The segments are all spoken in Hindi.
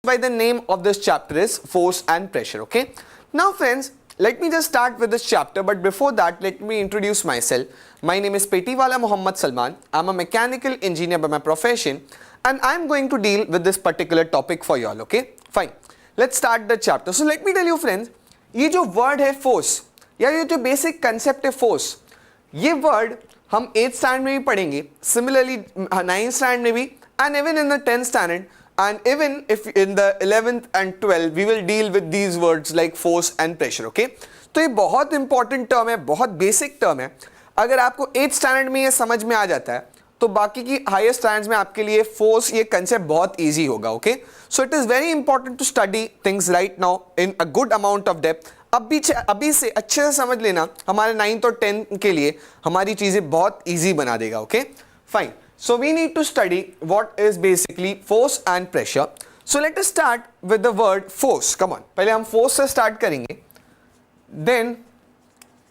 by the name of this chapter is force and pressure. Okay, now friends, let me just start with this chapter, but before that let me introduce myself. My name is Petiwala Muhammad Salman. I'm a mechanical engineer by my profession and I'm going to deal with this particular topic for you all. Okay, fine, let's start the chapter. So let me tell you friends, ये जो word है force या ये जो basic concept है force, ये word हम 8th standard में भी पढ़ेंगे, similarly 9th standard में भी, and even in the 10th standard, and even if in the 11th and 12th we will deal with these words like force and pressure. Okay, तो ये बहुत important term है, बहुत basic term है. अगर आपको 8th standard में ये समझ में आ जाता है तो बाकी की हायर स्टैंडर्ड्स में आपके लिए फोर्स ये कंसेप्ट बहुत इजी होगा. Okay, so it is very important to study things right now in a good amount of depth. अभी से अच्छे से समझ लेना, हमारे 9th और 10th के लिए हमारी चीजें बहुत इजी बना देगा. Okay, fine. So we need to study what is basically force and pressure. So let us start with the word force. Come on, पहले हम फोर्स से स्टार्ट करेंगे, देन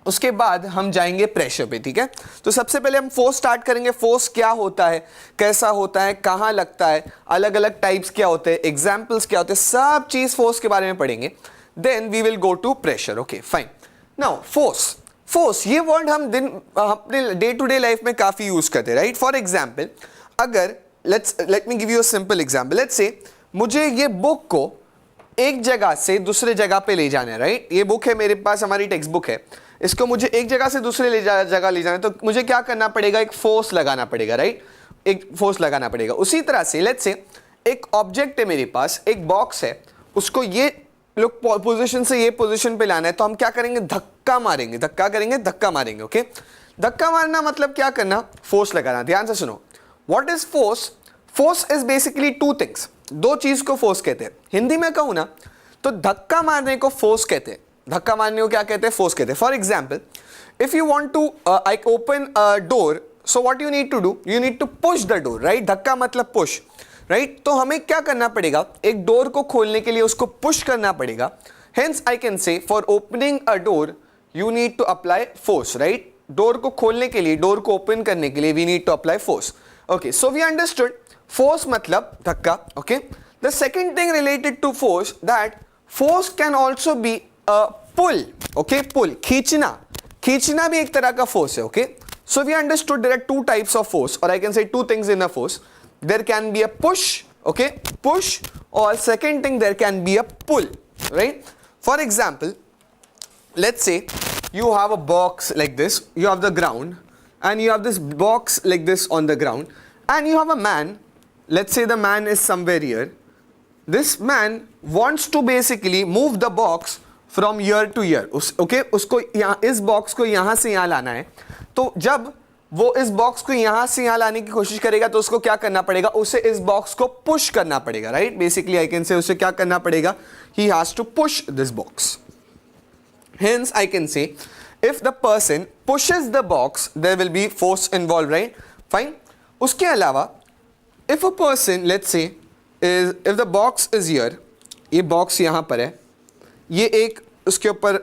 उसके बाद हम जाएंगे प्रेशर पे. ठीक है, तो सबसे पहले हम फोर्स स्टार्ट करेंगे. फोर्स क्या होता है, कैसा होता है, कहाँ लगता है, अलग अलग टाइप्स क्या होते हैं, एग्जाम्पल्स क्या होते हैं, सब चीज फोर्स के बारे में पढ़ेंगे. Then we will go to pressure. Okay, fine. Now force, force ये वर्ड हम अपने डे टू डे लाइफ में काफी यूज करते हैं, राइट. फॉर एग्जाम्पल, अगर let me give you a simple example. Let's say मुझे ये बुक को एक जगह से दूसरे जगह पे ले जाना है, राइट. ये बुक है मेरे पास, हमारी टेक्स्ट बुक है, इसको मुझे एक जगह से दूसरे जगह ले जाना है, तो मुझे क्या करना पड़ेगा, एक फोर्स लगाना पड़ेगा, राइट. एक फोर्स लगाना पड़ेगा. उसी तरह से लेट्स से एक ऑब्जेक्ट है मेरे पास, एक बॉक्स है, उसको ये लोग पोजीशन से ये पोजीशन पे लाना है, तो हम क्या करेंगे, धक्का मारेंगे, धक्का करेंगे, धक्का मारेंगे. ओके, धक्का मारना मतलब क्या करना, फोर्स लगाना. ध्यान से सुनो, what is force. Force is basically two things, दो चीज को फोर्स कहते हैं. हिंदी में कहूं ना तो धक्का मारने को फोर्स कहते हैं. धक्का मारने को क्या कहते हैं, फोर्स कहते हैं. For example, if you want to open a door, so what you need to do, you need to push the door, right. धक्का मतलब पुश, राइट. तो हमें क्या करना पड़ेगा, एक डोर को खोलने के लिए उसको पुश करना पड़ेगा. Hence I can say for opening a door you need to apply force, right. Door को खोलने के लिए, डोर को ओपन करने के लिए we need to apply force. Okay, so we understood force मतलब धक्का. Okay, the second thing related to force, that force can also be pull. Okay, pull, खींचना, खींचना भी एक तरह का फोर्स है. Okay, so we understood there are two types of force, और I can say two things in a force. There can be a push, okay, push, और second thing there can be a pull, right. For example, let's say you have a box like this, you have the ground, and you have this box like this on the ground, and you have a man. Let's say the man is somewhere here. This man wants to basically move the box from here to here. Okay, उसको यहाँ, इस बॉक्स को यहाँ से यहाँ लाना है. तो जब वो इस बॉक्स को यहाँ से यहाँ लाने की कोशिश करेगा तो उसको क्या करना पड़ेगा, उसे इस बॉक्स को पुश करना पड़ेगा, राइट. बेसिकली आई कैन से उसे क्या करना पड़ेगा, he has to push this box. Hence I can say if the person pushes the box there will be force involved, right. Fine. उसके अलावा if a person, let's say, if the box is here, ये box यहाँ पर है, ये एक उसके ऊपर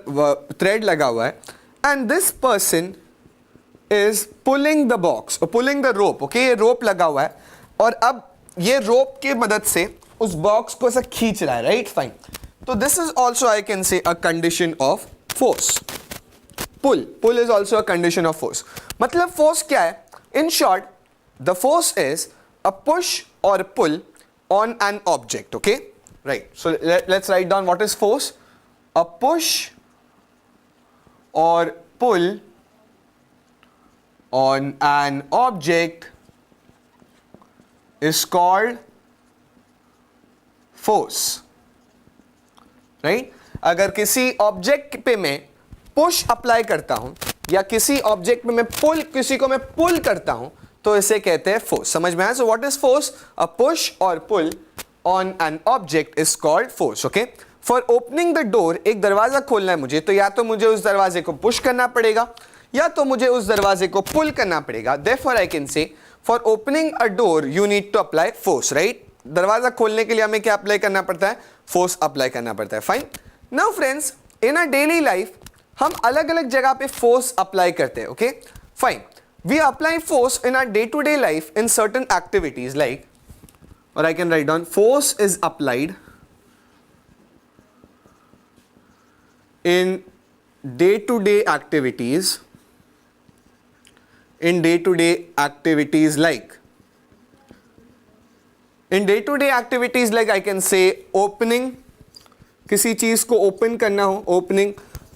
thread लगा हुआ है, and this person is pulling the box or pulling the rope. Okay, ये rope लगा हुआ है और अब ये rope के मदद से उस box को ऐसा खींच रहा है, right. Fine. तो this is also I can say a condition of force. Pull is also a condition of force. मतलब force क्या है? In short, the force is a push or pull on an object. Okay, right. So let's write down what is force. A push or pull on an object is called force, right. अगर किसी ऑब्जेक्ट पे मैं पुश अप्लाई करता हूं या किसी ऑब्जेक्ट पे मैं पुल, किसी को मैं पुल करता हूं तो इसे कहते हैं फोर्स. समझ में आया. So what is force, a push और pull on an object is called force. Okay, for opening the door, एक दरवाजा खोलना है मुझे, तो या तो मुझे उस दरवाजे को पुश करना पड़ेगा या तो मुझे उस दरवाजे को पुल करना पड़ेगा. Therefore I can say for opening a door you need to apply force, right. दरवाजा खोलने के लिए हमें क्या अप्लाई करना पड़ता है, फोर्स अप्लाई करना पड़ता है. Fine. Now friends, in a daily life हम अलग अलग जगह पे फोर्स अप्लाई करते हैं. Okay, fine. We apply force in our day to day life in certain activities like, और I can write down, force is applied in day-to-day activities, in day-to-day activities like I can say opening, किसी चीज को ओपन करना हो, ओपनिंग,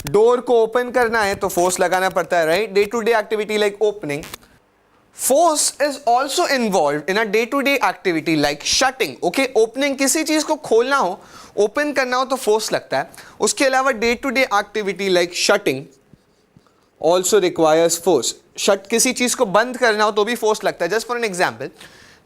डोर को ओपन करना है तो फोर्स लगाना पड़ता है, right? Day to day activity like opening. Force is also involved in a day-to-day activity like shutting. Okay, opening, किसी चीज को खोलना हो, ओपन करना हो तो फोर्स लगता है. उसके अलावा day-to-day activity like shutting also requires force. Shut, किसी चीज को बंद करना हो तो भी फोर्स लगता है. Just for an example,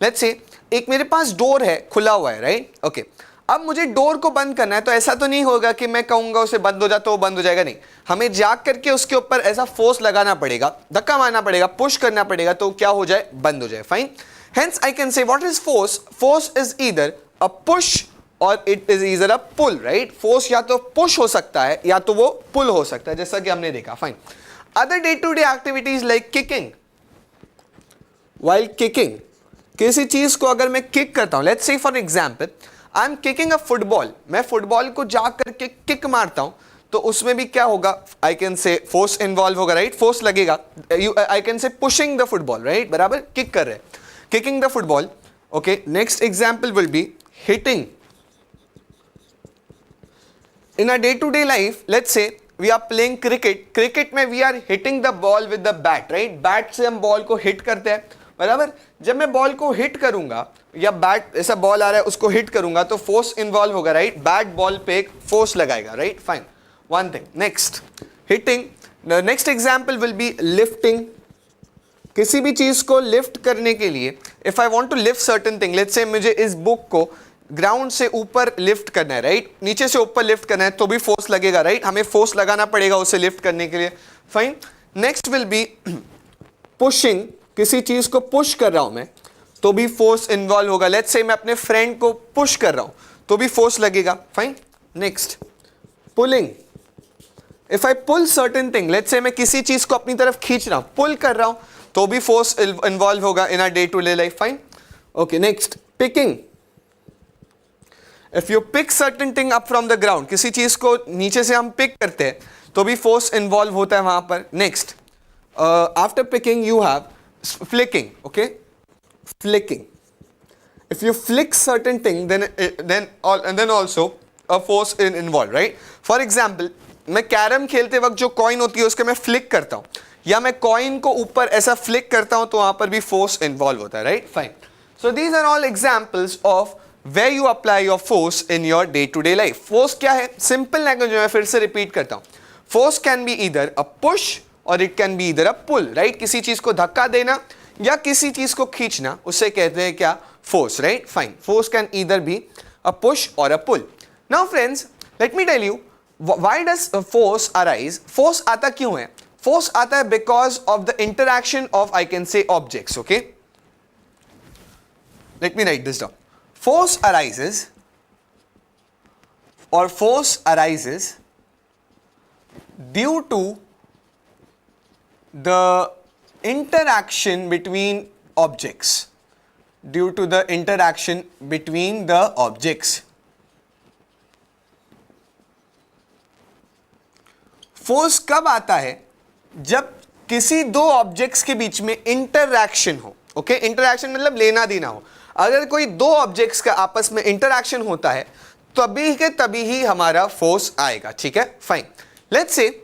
let's say एक मेरे पास डोर है, खुला हुआ है, राइट? ओके, अब मुझे डोर को बंद करना है तो ऐसा तो नहीं होगा कि मैं कहूंगा उसे बंद हो जा तो वो बंद हो जाएगा, नहीं. हमें जाग करके उसके ऊपर ऐसा फोर्स लगाना पड़ेगा, धक्का मारना पड़ेगा, पुश करना पड़ेगा तो क्या हो जाए, बंद हो जाए. Fine. Hence I can say what is force. Force is either a push और it is either a pull, right? Force या तो पुश हो सकता है या तो वो पुल हो सकता है, जैसा कि हमने देखा. Fine. Other day to day activities like kicking. While kicking, किसी चीज को अगर मैं किक करता हूं, लेट्स से for example I am kicking a football, मैं फुटबॉल को जा करके किक मारता हूं तो उसमें भी क्या होगा, I can say force involve होगा, राइट? फोर्स लगेगा. I can say pushing the football, right? बराबर, किक कर रहे, kicking the football. Okay, next example will be hitting. In a day to day life, let's say we are playing cricket. Cricket में we are hitting the ball with the bat, right? Bat से हम बॉल को हिट करते हैं, बराबर. जब मैं बॉल को हिट करूंगा या बैट, ऐसा बॉल आ रहा है उसको हिट करूंगा तो फोर्स इन्वॉल्व होगा, राइट? बैट बॉल पे एक फोर्स लगाएगा, right? Fine, one thing. Next, hitting. Next example will be lifting. किसी भी चीज को लिफ्ट करने के लिए, if I want to lift certain thing, let's say मुझे इस बुक को ग्राउंड से ऊपर लिफ्ट करना है, राइट? नीचे से ऊपर लिफ्ट करना है तो भी फोर्स लगेगा, राइट? हमें फोर्स लगाना पड़ेगा उसे लिफ्ट करने के लिए. Fine. Next will be pushing. किसी चीज को पुश कर रहा हूं मैं तो भी फोर्स इन्वॉल्व होगा. लेट्स से मैं अपने फ्रेंड को पुश कर रहा हूं तो भी फोर्स लगेगा. Fine. Next, pulling. If I pull certain thing, let's say मैं किसी चीज को अपनी तरफ खींच रहा हूं, पुल कर रहा हूं तो भी फोर्स इन्वॉल्व होगा in a day to day life. Fine. Okay, next, picking. If you pick certain thing up from the ground, किसी चीज को नीचे से हम पिक करते हैं तो भी फोर्स इन्वॉल्व होता है वहां पर. Next, after picking you have flicking. Okay, flicking. If you flick certain thing, then also a force involved, right? For example, मैं कैरम खेलते वक्त जो कॉइन होती है उसके मैं फ्लिक करता हूँ, या मैं कॉइन को ऊपर ऐसा फ्लिक करता हूँ तो वहां पर भी फोर्स इन्वॉल्व होता है, right? Fine. So these are all examples of where you apply your force in your day to day life. Force क्या है? सिंपल लैंग्वेज में मैं फिर से रिपीट करता हूँ. Force can be either a push और इट कैन बी इधर अ पुल, राइट? किसी चीज को धक्का देना या किसी चीज को खींचना, उससे कहते हैं क्या? Force, right? Fine. Force can either be a push और a pull. Now friends, let me tell you why does force arise. Force आता क्यों है? फोर्स आता है because of the interaction of, I can say, objects. Okay, let me write this down. Force arises और force arises due to the interaction between objects, due to the interaction between the objects. Force कब आता है? जब किसी दो ऑब्जेक्ट्स के बीच में इंटरैक्शन हो. ओके, इंटरैक्शन मतलब लेना देना हो. अगर कोई दो ऑब्जेक्ट्स का आपस में इंटरैक्शन होता है तभी के तभी ही हमारा फोर्स आएगा. ठीक है, फाइन. लेट्स से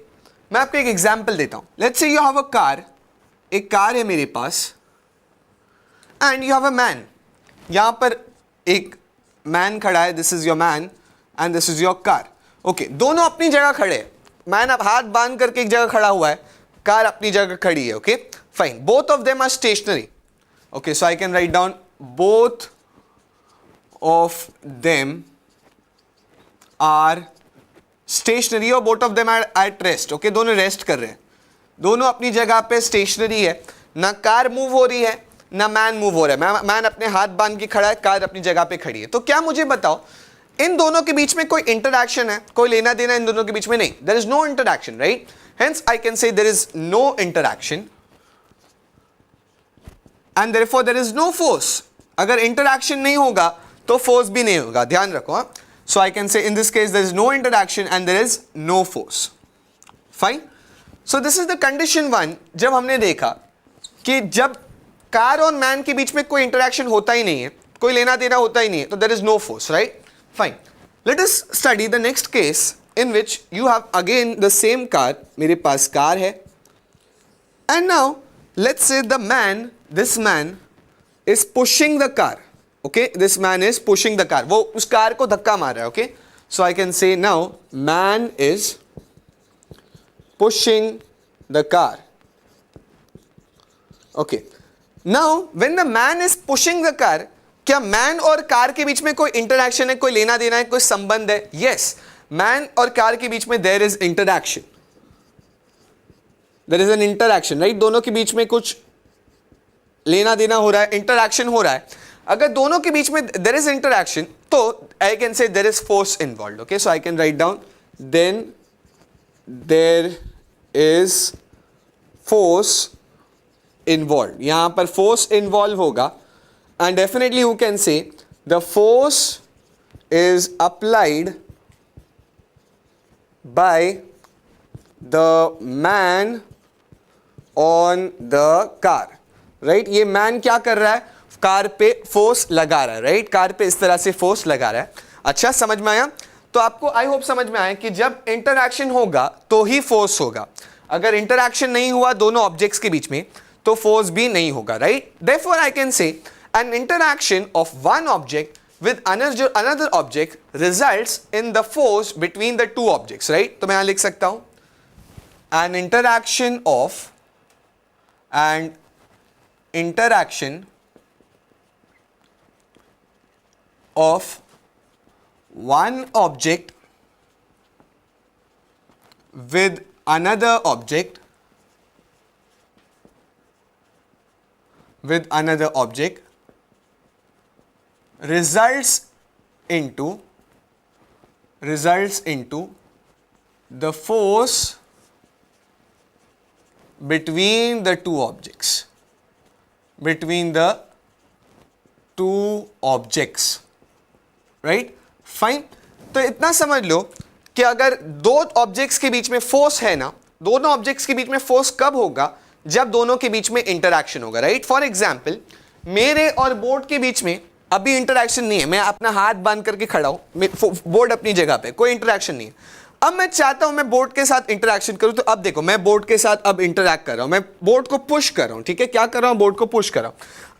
मैं आपको एक एग्जाम्पल देता हूं. Let's say you have a car. एक कार है मेरे पास and you have a man. यहां पर एक मैन खड़ा है, this is your man and this is your car. Okay, दोनों अपनी जगह खड़े हैं. मैन अब हाथ बांध करके एक जगह खड़ा हुआ है, कार अपनी जगह खड़ी है. Okay, fine. Both of them are stationary. Okay, so I can write down both of them are stationary और both of them are at rest. Okay, दोनों रेस्ट कर रहे हैं, दोनों अपनी जगह पे स्टेशनरी है. ना कार मूव हो रही है ना मैन मूव हो रहा है. मैन अपने हाथ बांध के खड़ा है, कार अपनी जगह पे खड़ी है. तो क्या मुझे बताओ, इन दोनों के बीच में कोई इंटरैक्शन है? कोई लेना देना इन दोनों के बीच में नहीं. There is no interaction, right? Hence I can say there is no interaction and therefore there is no force. अगर इंटरैक्शन नहीं होगा तो फोर्स भी नहीं होगा. ध्यान रखो. So I can say in this case there is no interaction and there is no force. Fine. So this is the condition 1. जब हमने देखा कि जब कार और मैन के बीच में कोई इंटरेक्शन होता ही नहीं है, कोई लेना देना होता ही नहीं है, तो there is no force, right? Fine. Let us study the next case in which you have again the same car. मेरे पास कार है and now let's say this man is pushing the car. Okay, this man is pushing the car. वो उस कार को धक्का मार रहा है. Okay, so I can say now man is pushing the car. Okay, now when the man is pushing the car, क्या मैन और कार के बीच में कोई इंटरैक्शन है, कोई लेना देना है, कोई संबंध है? यस, मैन और कार के बीच में there is interaction, there is an interaction, right? दोनों के बीच में कुछ लेना देना हो रहा है, इंटरैक्शन हो रहा है. अगर दोनों के बीच में देयर इज इंटरैक्शन तो I can say there is force involved. Okay, so I can write down then there is force involve. यहां पर फोर्स इन्वॉल्व होगा and definitely you can say the force is applied by the man on the car, right? ये man क्या कर रहा है? कार पे फोर्स लगा रहा है, राइट? कार पे इस तरह से फोर्स लगा रहा है. अच्छा, समझ में आया? तो आपको आई होप समझ में आया कि जब इंटरैक्शन होगा तो ही फोर्स होगा. अगर इंटरैक्शन नहीं हुआ दोनों ऑब्जेक्ट्स के बीच में तो फोर्स भी नहीं होगा, right? Therefore I can say an interaction of one object with another object results in the force between the two objects, right? तो मैं यहाँ लिख सकता हूँ an interaction of one object with another object results into the force between the two objects, right? Fine. तो इतना समझ लो कि अगर दो ऑब्जेक्ट्स के बीच में फोर्स है ना, दोनों ऑब्जेक्ट्स के बीच में फोर्स कब होगा? जब दोनों के बीच में इंटरैक्शन होगा, राइट? फॉर एग्जाम्पल मेरे और बोर्ड के बीच में अभी इंटरैक्शन नहीं है, मैं अपना हाथ बांध करके खड़ा हूं, बोर्ड अपनी जगह पे, कोई इंटरैक्शन नहीं है. अब मैं चाहता हूं मैं बोर्ड के साथ इंटरैक्शन करूं, तो अब देखो मैं बोर्ड के साथ अब इंटरैक्ट कर रहा हूं, मैं बोर्ड को पुश कर रहा हूं. ठीक है, क्या कर रहा हूं? बोर्ड को पुश कर रहा हूं.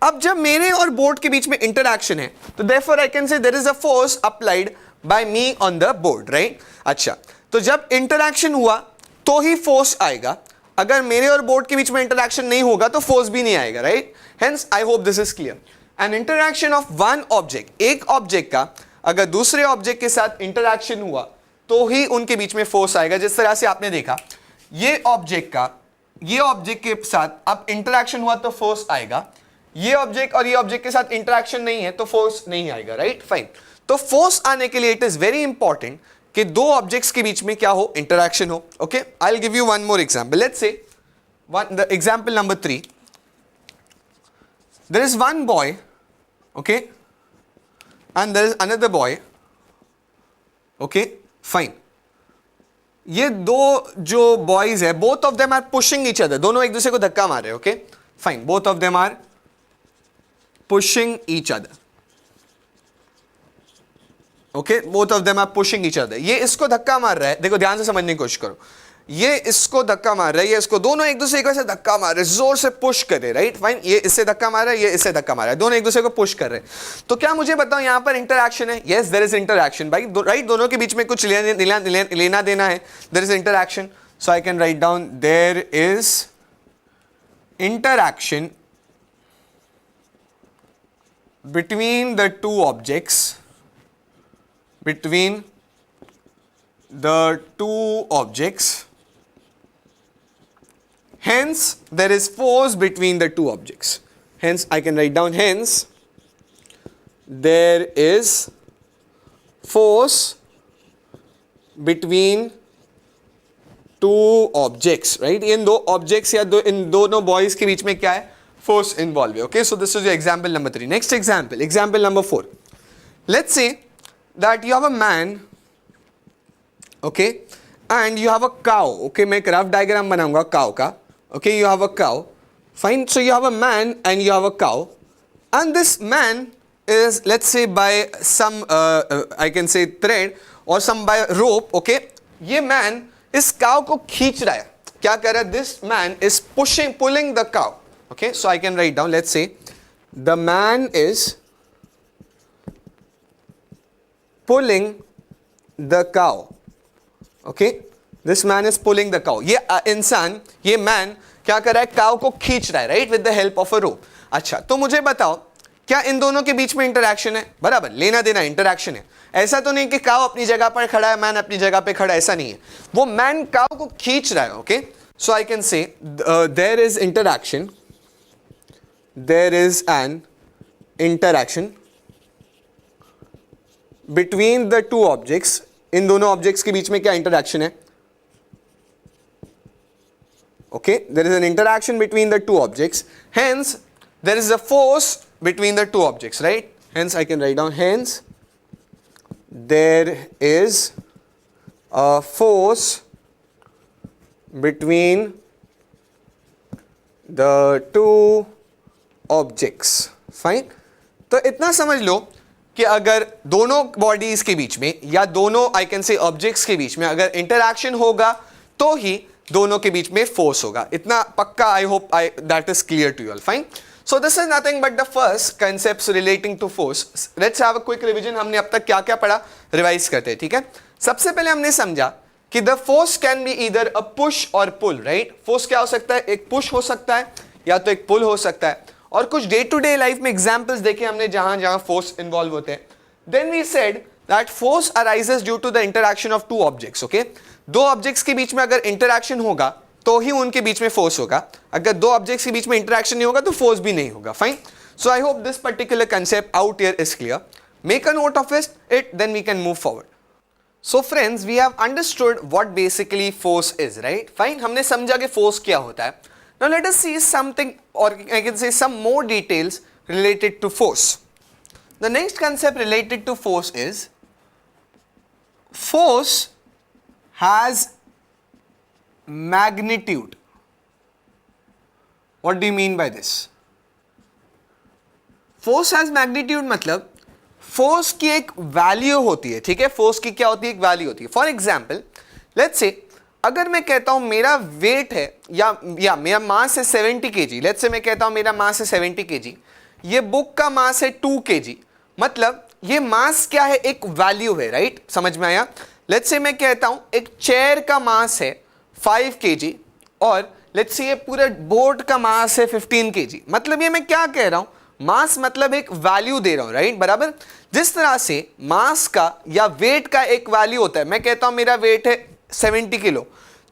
अब जब मेरे और बोर्ड के बीच में इंटरैक्शन है तो therefore I can say there is a force applied by me on the board, right? अच्छा, तो जब इंटरैक्शन हुआ तो ही फोर्स आएगा. अगर मेरे और बोर्ड के बीच में इंटरैक्शन नहीं होगा तो फोर्स भी नहीं आएगा, right? Hence I hope this is clear. An interaction of one object, एक ऑब्जेक्ट का अगर दूसरे ऑब्जेक्ट के साथ इंटरैक्शन हुआ तो ही उनके बीच में फोर्स आएगा. जिस तरह से आपने देखा ये ऑब्जेक्ट के साथ अब इंटरैक्शन हुआ तो फोर्स आएगा, ये ऑब्जेक्ट और ये ऑब्जेक्ट के साथ इंटरैक्शन नहीं है तो फोर्स नहीं आएगा, राइट? फाइन. तो फोर्स आने के लिए इट इज वेरी इंपॉर्टेंट कि दो ऑब्जेक्ट्स के बीच में क्या हो? इंटरैक्शन हो. Okay, I will give you one more example. Let's say the example number 3. There is one boy, okay, and there is another boy. Okay, fine. ये दो जो बॉयज है, both of them are pushing each other, दोनों एक दूसरे को धक्का मार रहे हैं. Okay, fine. Both of them are pushing each other. Okay, both of them are pushing each other. ये इसको धक्का मार रहा है, देखो ध्यान से समझने की कोशिश करो. ये इसको धक्का मार रहा है, ये इसको, दोनों एक दूसरे को ऐसे धक्का मार रहे हैं, जोर से पुश कर रहे हैं, राइट? फाइन. ये इससे धक्का मार रहा है, ये इससे धक्का मार रहा है, दोनों एक दूसरे को पुश कर रहे हैं. तो क्या मुझे बताओ यहां पर इंटरैक्शन है? यस, देयर इज इंटरैक्शन, भाई, राइट? दोनों के बीच में कुछ लेना देना है, there is interaction. So I can write down there is interaction between the two objects, between the two objects, hence there is force between the two objects. Hence I can write down, hence there is force between two objects, right? इन दो objects या इन दोनों boys के बीच में क्या है? Force involved है. Okay, so this is your example number 3. Next example, example number 4. Let's say that you have a man, okay, and you have a cow, okay, मैं एक रफ डायग्राम बनाऊंगा cow का, okay, you have a cow, fine, so you have a man and you have a cow, and this man is, let's say, by some I can say thread or some by rope, okay, ये man इस cow को खींच रहा है, क्या कर रहा है, this man is pulling the cow, okay, so I can write down, let's say the man is pulling the cow, okay, this man is pulling the cow, ये इंसान, ये man क्या कर रहा है, cow को खींच रहा है, right, with the help of a rope. अच्छा, तो मुझे बताओ क्या इन दोनों के बीच में इंटरैक्शन है, बराबर, लेना देना इंटरैक्शन है, ऐसा तो नहीं कि काव अपनी जगह पर खड़ा है, मैन अपनी जगह पे खड़ा है, ऐसा नहीं है, वो मैन काव को खींच रहा है, okay, so I can say there is interaction, there is an interaction between the two objects, इन दोनों ऑब्जेक्ट्स के बीच में क्या इंटरैक्शन है, okay, there is an interaction between the two objects, hence there is a force between the two objects, right, hence I can write down, hence there is a force between the two objects, fine. तो इतना समझ लो कि अगर दोनों बॉडीज के बीच में या दोनों आई कैन से ऑब्जेक्ट्स के बीच में अगर इंटरैक्शन होगा तो ही दोनों के बीच में फोर्स होगा, इतना पक्का, I hope that is clear to you all, fine. So this is nothing but the first concepts relating to force. Let's have a quick revision. हमने अब तक क्या क्या पढ़ा, रिवाइज करते हैं, ठीक है. सबसे पहले हमने समझा कि the force can be either a push or pull, right? Force क्या हो सकता है, एक push हो सकता है या तो एक pull हो सकता है, और कुछ डे टू डे लाइफ में एग्जाम्पल्स देखे हमने जहां जहां फोर्स इन्वॉल्व होते हैं. Then we said that force arises due to the interaction of two objects, okay? दो ऑब्जेक्ट्स के बीच में अगर इंटरैक्शन होगा तो ही उनके बीच में फोर्स होगा, अगर दो ऑब्जेक्ट्स के बीच में इंटरैक्शन नहीं होगा तो फोर्स भी नहीं होगा, fine. So I hope this particular concept out here is clear. Make a note of it, then we can move forward. So friends, we have understood what basically force is, right, fine. हमने समझा कि फोर्स क्या होता है. Now let us see something और I can say some more details related to force. The next concept related to force is force has magnitude. What do you mean by this? Force has magnitude मतलब फोर्स की एक वैल्यू होती है, ठीक है. फोर्स की क्या होती है, एक वैल्यू होती है. फॉर एग्जाम्पल लेट्स से अगर मैं कहता हूं मेरा वेट है या मेरा मास है 70 kg, लेट्स से मैं कहता हूं मेरा मास है 70 kg, ये बुक का मास है 2 kg, मतलब ये मास क्या है, एक वैल्यू है, राइट, समझ में आया. लेट्स से मैं कहता हूं एक चेयर का मास है 5 kg और लेट्स से ये पूरे बोर्ड का मास है 15 kg, मतलब ये मैं क्या कह रहा हूं, मास मतलब एक वैल्यू दे रहा हूं, राइट, बराबर. जिस तरह से मास का या वेट का एक वैल्यू होता है, मैं कहता हूं मेरा वेट है 70 किलो,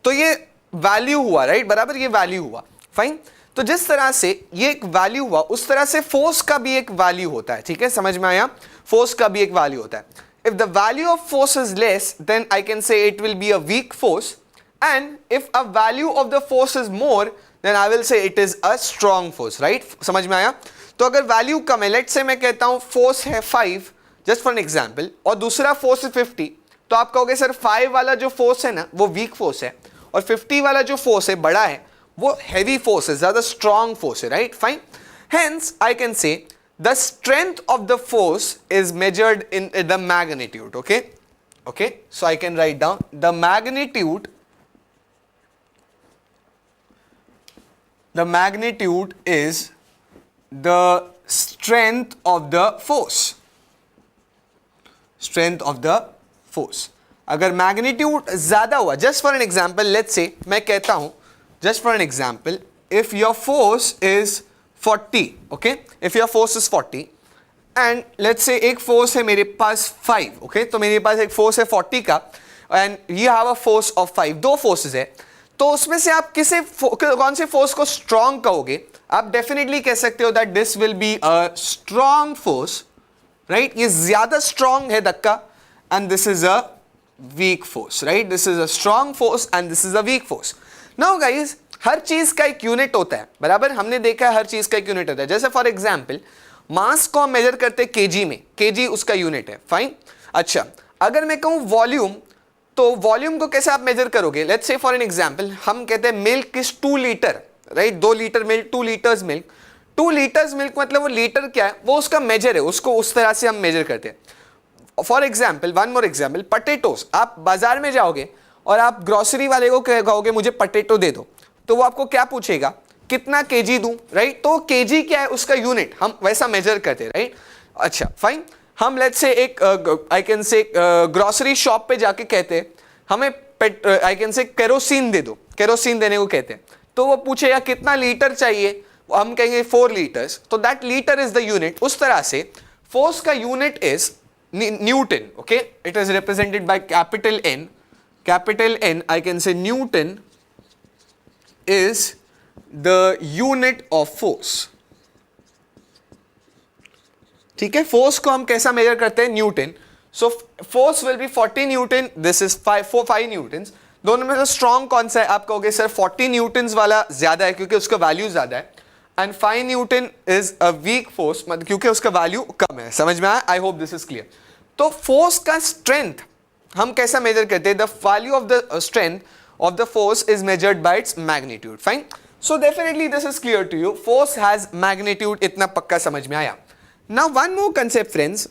तो ये वैल्यू हुआ, राइट, बराबर, ये वैल्यू हुआ, फाइन. तो जिस तरह से ये एक वैल्यू हुआ उस तरह से फोर्स का भी एक वैल्यू होता है, ठीक है, समझ में आया. फोर्स का भी एक वैल्यू होता है. If the value of force is less than I can say it will be a weak force, and if a value of the force is more then I will say it is a strong force, right, समझ में आया. तो अगर वैल्यू कम है, लेट्स से मैं कहता हूं फोर्स है 5 जस्ट फॉर एन एग्जांपल और दूसरा फोर्स है 50, तो आप कहोगे सर 5 वाला जो फोर्स है ना वो वीक फोर्स है और 50 वाला जो फोर्स है बड़ा है वो हैवी फोर्स है, ज्यादा स्ट्रॉन्ग फोर्स है, right, fine. Hence I can से the strength of the force is measured in the magnitude, okay, okay. So I can write down the magnitude, the magnitude is the strength of the force, strength of the force. अगर magnitude ज़्यादा हुआ, just for an example let's say मैं कहता हूँ just for an example if your force is 40, okay, if your force is 40 and let's say एक force है मेरे पास 5, okay, तो मेरे पास एक force है 40 का and you have a force of 5, दो forces है, तो उसमें से आप कौन से फोर्स को स्ट्रॉन्ग कहोगे, आप डेफिनेटली कह सकते हो that this will be a strong force, right, ये ज्यादा स्ट्रॉन्ग है धक्का, and this is a weak force, right, this is a strong force and this is a weak force. Now guys, हर चीज का एक यूनिट होता है, बराबर, हमने देखा है हर चीज का एक यूनिट होता है. जैसे फॉर एग्जाम्पल मास को हम मेजर करते हैं केजी में, केजी उसका यूनिट है, फाइन. अच्छा, अगर मैं कहूं वॉल्यूम, तो वॉल्यूम को कैसे आप मेजर करोगे? Let's say for an example हम कहते हैं milk is 2 litre, right, 2 litre milk, 2 litres milk. 2 litres milk मतलब वो लीटर क्या है, वो उसका मेजर है, उसको उस तरह से हम मेजर करते हैं। For example, one more example, potatoes. आप बाजार में जाओगे और आप ग्रोसरी वाले को कहोगे मुझे पटेटो दे दो, तो वो आपको क्या पूछेगा, कितना केजी दूं, राइट? तो केजी क्या है, उसका यूनिट, हम वैसा मेजर करते हैं, राइट? अच्छा फाइन, हम लेट्स से एक आई कैन से ग्रोसरी शॉप पे जाके कहते हैं हमें आई कैन से केरोसिन दे दो, केरोसिन देने को कहते हैं, तो वो पूछेगा कितना लीटर चाहिए, हम कहेंगे 4 लीटर्स, तो that litre is the unit. उस तरह से फोर्स का unit is Newton, okay, it is represented by capital N, I can say Newton is the unit of force। ठीक है, फोर्स को हम कैसा मेजर करते हैं, Newton. So force will B 40 Newton, this is 5 Newton's. दोनों में से स्ट्रॉन्ग कौन सा है? आप कहोगे सर 40 न्यूटन्स वाला ज्यादा है क्योंकि उसका वैल्यू ज्यादा है, and 5 newton is a weak force मतलब क्योंकि उसका वैल्यू कम है। समझ में आया? I hope this is clear. तो फोर्स का स्ट्रेंथ हम कैसा मेजर करते हैं? The value of the strength of the force is measured by its magnitude. Fine, so definitely this is clear to you, force has magnitude, इतना पक्का समझ में आया। Now one more concept friends,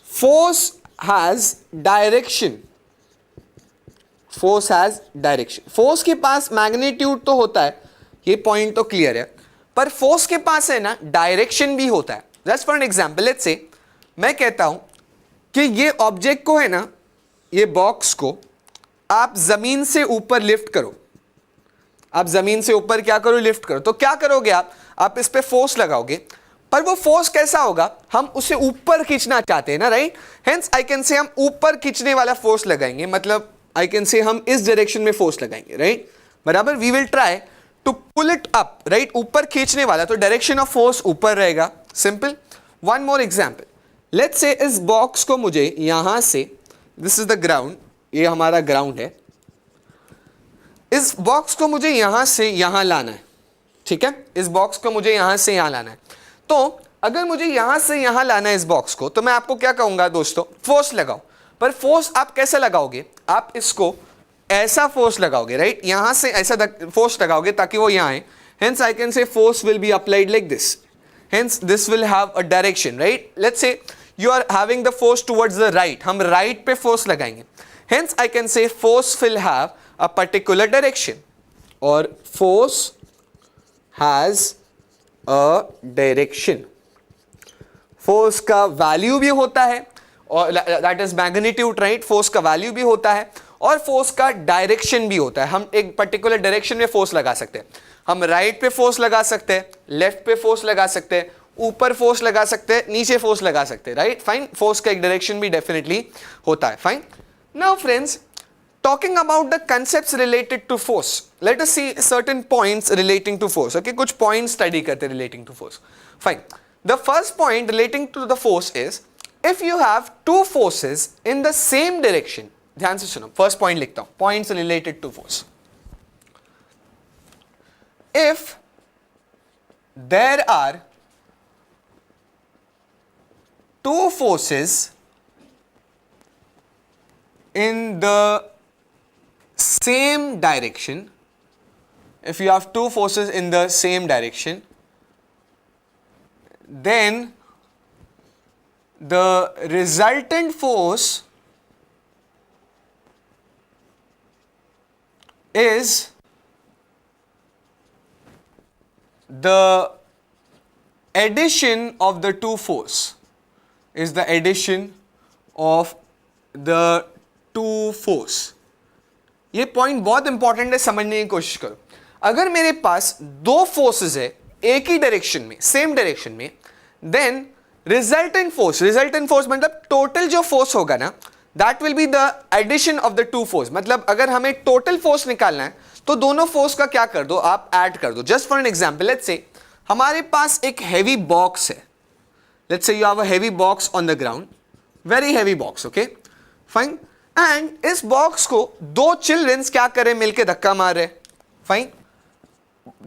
force has direction, force has direction। force के पास magnitude तो होता है, ये point तो clear है, पर force के पास है ना direction भी होता है। Just for an example, let's say मैं कहता हूं कि ये object को है ना, ये box को आप जमीन से ऊपर लिफ्ट करो, आप जमीन से ऊपर क्या करो, लिफ्ट करो, तो क्या करोगे आप इस पे फोर्स लगाओगे, पर वो फोर्स कैसा होगा, हम उसे ऊपर खींचना चाहते हैं ना, राइट? हेंस आई कैन से हम ऊपर खींचने वाला फोर्स लगाएंगे, मतलब आई कैन से हम इस डायरेक्शन में फोर्स लगाएंगे, राइट? बराबर, we will try to pull it up, right? ऊपर खींचने वाला, तो डायरेक्शन ऑफ फोर्स ऊपर रहेगा। Simple. One more example, let's say इस बॉक्स को मुझे यहां से, दिस इज द ग्राउंड, ये हमारा ग्राउंड है, इस बॉक्स को मुझे यहां से यहां लाना है, ठीक है? इस बॉक्स को मुझे यहां से यहां लाना है, तो अगर मुझे यहां से यहां लाना है इस बॉक्स को, तो मैं आपको क्या कहूंगा दोस्तों, फोर्स लगाओ। पर फोर्स आप कैसे लगाओगे, आप इसको ऐसा फोर्स लगाओगे, राइट? यहां से ऐसा फोर्स लगाओगे ताकि वो यहां आए। Hence I can say force will be applied like this, hence this will have a direction, right? Let's say you are having the force towards the right, हम राइट पे फोर्स लगाएंगे, hence I can say force will have a particular direction, और force has a direction. Force का वैल्यू भी होता है, और that is magnitude, right? Force का वैल्यू भी होता है और फोर्स का डायरेक्शन भी होता है। हम एक पर्टिकुलर डायरेक्शन में फोर्स लगा सकते हैं, हम राइट पे फोर्स लगा सकते हैं, लेफ्ट पे फोर्स लगा सकते हैं, ऊपर फोर्स लगा सकते हैं, नीचे फोर्स लगा सकते हैं, राइट? फाइन, फोर्स का एक डायरेक्शन भी डेफिनेटली होता है। Fine, now friends, talking about the concepts related to force, let us see certain points relating to force, okay? कुछ points study करते हैं relating to force. Fine, the first point relating to the force is if you have two forces in the same direction, ध्यान से सुनो, first point लिखता हूं, points related to force। if there are two forces in the same direction, if you have two forces in the same direction, then the resultant force is the addition of the two force, is the addition of the two force। ये पॉइंट बहुत इंपॉर्टेंट है, समझने की कोशिश करो। अगर मेरे पास दो फोर्सेस है एक ही डायरेक्शन में, सेम डायरेक्शन में, देन रिजल्टेंट फोर्स मतलब टोटल जो फोर्स होगा ना, that will be the addition of the two force. मतलब अगर हमें टोटल फोर्स निकालना है तो दोनों फोर्स का क्या कर दो, आप ऐड कर दो। Just for an example, let's से हमारे पास एक हैवी बॉक्स है, let's say you have a heavy box on the ground, very heavy box, okay fine, and इस बॉक्स को दो चिल्ड्रंस क्या करें, मिलके धक्का मार रहे, fine,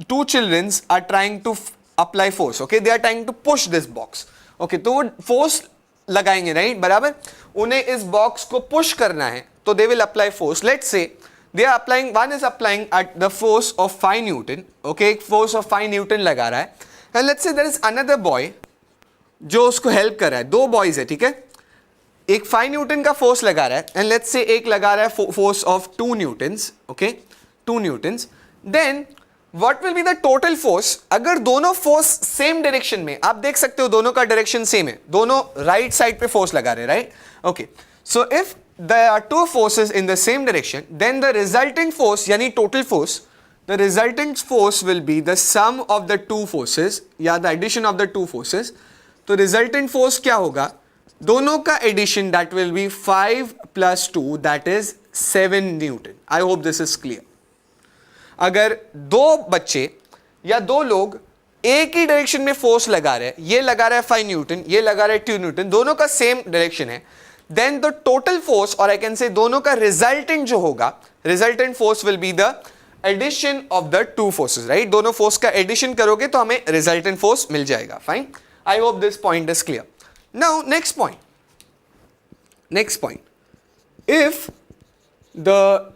two children are trying to apply force, okay, they are trying to push this box, okay, तो वो force लगाएंगे, राइट, बराबर, उन्हें इस बॉक्स को पुश करना है, तो they will apply force. Let's say they are applying, one is applying at the force of 5 newton, okay, एक फोर्स ऑफ 5 न्यूटन लगा रहा है. And let's say there is another boy जो उसको हेल्प कर रहा है. दो बॉयज है, ठीक है, एक 5 न्यूटन का फोर्स लगा रहा है एंड लेट्स से एक लगा रहा है force of 2 newtons, okay, 2 newtons. Then what will be the total force? अगर दोनों फोर्स सेम डायरेक्शन में, आप देख सकते हो दोनों का डायरेक्शन सेम है, दोनों राइट साइड पे फोर्स लगा रहे हैं, right, okay. So if there are two forces in the same direction, then the resultant force यानी total force, the resultant force will be the sum of the two forces या the addition of the two forces. तो resultant force क्या होगा? दोनों का addition, that will be 5 plus 2, that is 7 Newton. I hope this is clear. अगर दो बच्चे या दो लोग एक ही डायरेक्शन में फोर्स लगा रहे हैं, ये लगा रहा है 5 न्यूटन, ये लगा रहा है 2 न्यूटन, दोनों का सेम डायरेक्शन है, then the total force, और I can say दोनों का resultant जो होगा, resultant force will be the addition of the two forces, right? दोनों force का addition करोगे तो हमें resultant force मिल जाएगा. Fine. I hope this point is clear. Now next point. If the